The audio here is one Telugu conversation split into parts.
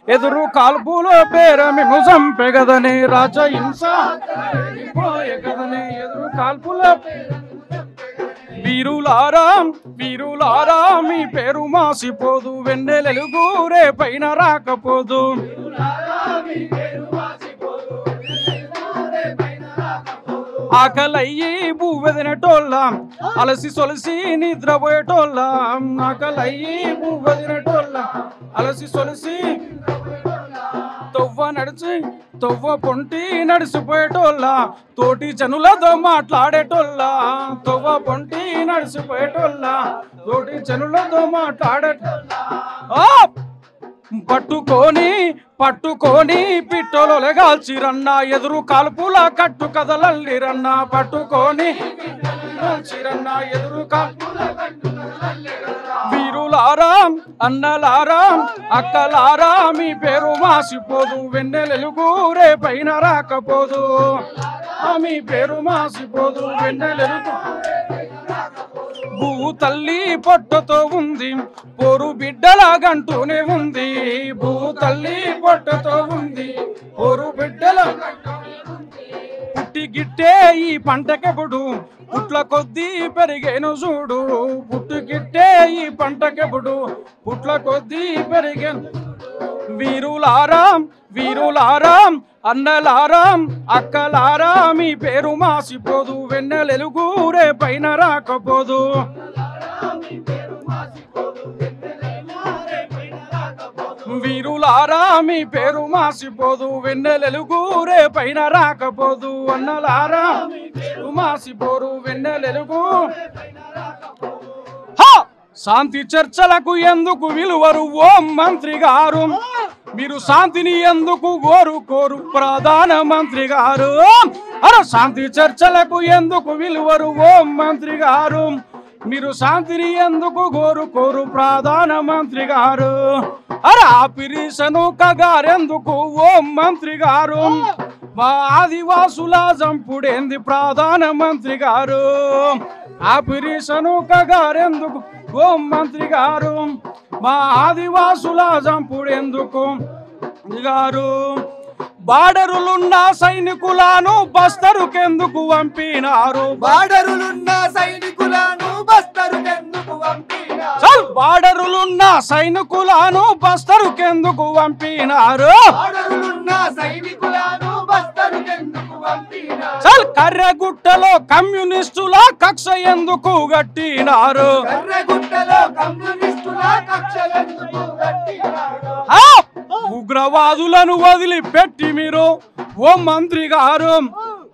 ఎదురు కాల్పులో పేరమిము చంపెగదనే రాజహింస కదనే ఎదురు కాల్పులో వీరులారా వీరులారా మీ పేరు మాసిపోదు వెన్నెలెలుగు రేపైన రాకపోదు ఆకలయ్యి బువ్వెదినటోళ్ళ అలసి సొలసి నిద్రపోయేటోళ్ళ ఆకలయ్యి బువ్వెదినటోళ్ళ అలసి సొలసి తొవ్వ పొంటి నడిసిపోయేటోళ్ళ తోటి జనులతో మాట్లాడేటోళ్ళ తొవ్వ పొంటి నడిసిపోయేటోళ్ళ తోటి జనులతో మాట్లాడేటోళ్ళ పట్టుకొని పట్టుకొని పిట్టోలు గాల్చిరన్న ఎదురు కాల్పుల కట్టు కదలల్లిరన్న పట్టుకొని గాల్చిరన్న ఎదురు కాల్పుల వీరులారా అన్నలారా అక్కలారా మీ పేరు మాసిపోదు వెన్నెలెలుగు రేపైన రాకపోదు మీ పేరు మాసిపోదు వెన్నెలెలుగు భూ తల్లి పొట్టతో ఉంది పోరు బిడ్డలాగంటూనే ఉంది భూ తల్లి పొట్టతో ఉంది పోరు బిడ్డల పుట్టి గిట్టే ఈ పంటకెప్పుడు పుట్ల కొద్దీ పెరిగేను చూడు పుట్టి గిట్టే ఈ పంటకెప్పుడు పుట్ల కొద్దీ పెరిగేను వీరులారా వీరులారా అన్నలారా అక్కలారా మీ పేరు మాసిపోదు వెన్నెలెలుగు రేపైన రాకపోదు వీరులారా మీ పేరు మాసిపోదు వెన్నెలెలుగు రేపైన రాకపోదు అన్నలారా మాసిపోరు వెన్నెలెలుగు శాంతి చర్చలకు ఎందుకు విలువరు ఓం మంత్రి గారు మీరు శాంతిని ఎందుకు కోరు ప్రధానమంత్రి గారు అరే శాంతి చర్చలకు ఎందుకు విలువరు ఓం మంత్రి గారు మీరు శాంతిని ఎందుకు కోరు ప్రధానమంత్రి గారు అరే ఆపిరీసను కగారెందుకు ఓం మంత్రి గారు మా ఆదివాసుల జంపుడేంది ప్రధానమంత్రి గారు ఆపిరీసను కగారెందుకు ఓం మంత్రి గారు మా ఆదివాసుల జంపుడెందుకు గారు బార్డరులున్న సైనికులను బస్తరుకెందుకు పంపినారు బార్డరులున్న సైనికులను బస్తరుకెందుకు పంపినారు బార్డరులున్న సైనికులను బస్తరుకెందుకు పంపినారు బార్డరులున్న సైనికులను బస్తరుకెందుకు పంపినారు కర్రగుట్టలో కమ్యూనిస్టుల కక్ష ఎందుకు గట్టినారు కర్రగుట్టలో కమ్యూనిస్టుల కక్ష ఎందుకు గట్టినారు ఉగ్రవాదులను వదిలిపెట్టి మీరు ఓ మంత్రి గారు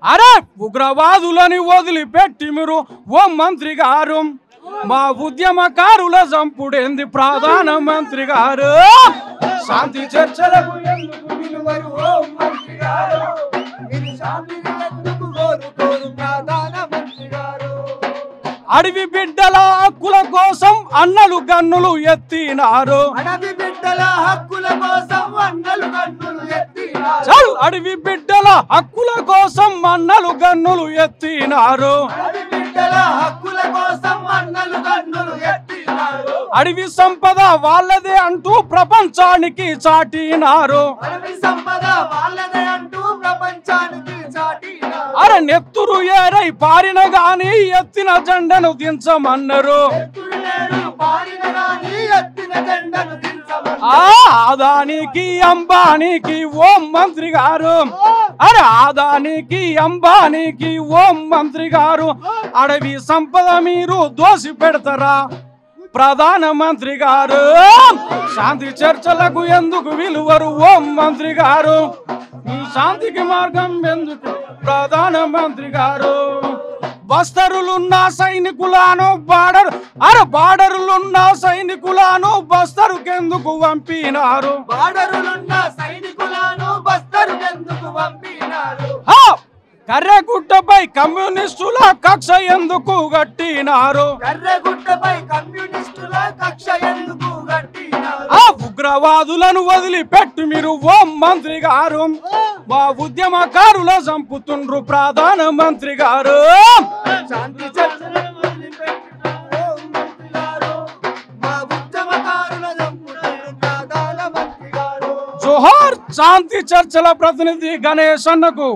అరే ఉగ్రవాదులను వదిలిపెట్టి మీరు ఓ మంత్రి గారు మా ఉద్యమకారుల చంపుడేంది ప్రధానమంత్రి గారు శాంతి చర్చలకు ఎందుకు విలువరు ఓ మంత్రి గారు మీరు శాంతిని ఎందుకు కోరు ప్రధానమంత్రి గారు అడవి బిడ్డల హక్కుల కోసం అన్నలు గన్నులు ఎత్తినారు అడవి బిడ్డల హక్కుల కోసం అన్నలు గన్నులు ఎత్తినారు అడవి బిడ్డల హక్కుల కోసం అన్నలు గన్నులు ఎత్తినారు అడవి బిడ్డల హక్కుల కోసం అన్నలు గన్నులు ఎత్తినారు అడవి సంపద వాళ్ళదే అంటూ ప్రపంచానికి చాటినారు అడవి సంపద వాళ్ళదే అంటూ ప్రపంచానికి చాటినారు అరే నెత్తురు ఏరై పారిన గాని ఎత్తిన జెండను దించమన్నారు ఆదానికి అంబానీకి ఓం మంత్రి గారు అరే ఆదానికి అంబానీకి ఓం మంత్రి గారు అడవి సంపద మీరు దోసి పెడతారా ప్రధానమంత్రి గారు శాంతి చర్చలకు ఎందుకు విలువరు ఓం మంత్రి గారు శాంతికి మార్గం ఎందుకు ప్రధానమంత్రి గారు బస్తరులున్న సైనికులను బార్డరులున్న సైనికులను బస్తరుకెందుకు పంపినారు బార్డరులున్న సైనికులను బస్తరుకెందుకు పంపినారు కర్రగుట్టపై కమ్యూనిస్టుల కక్ష ఎందుకు గట్టినారు కర్రగుట్టపై కమ్యూనిస్టుల కక్ష ఎందుకు గట్టినారు ఉగ్రవాదులను వదిలిపెట్టి మీరు ఓం మంత్రి గారు మా ఉద్యమకారుల చంపుతుండ్రు ప్రధానమంత్రి గారు శాంతి చర్చలను వదిలిపెట్టి ఓం మంత్రి గారు మా ఉద్యమకారుల చంపుతుండ్రు ప్రధానమంత్రి గారు జోహార్ శాంతి చర్చల ప్రతినిధి గణేష్ అన్నకు.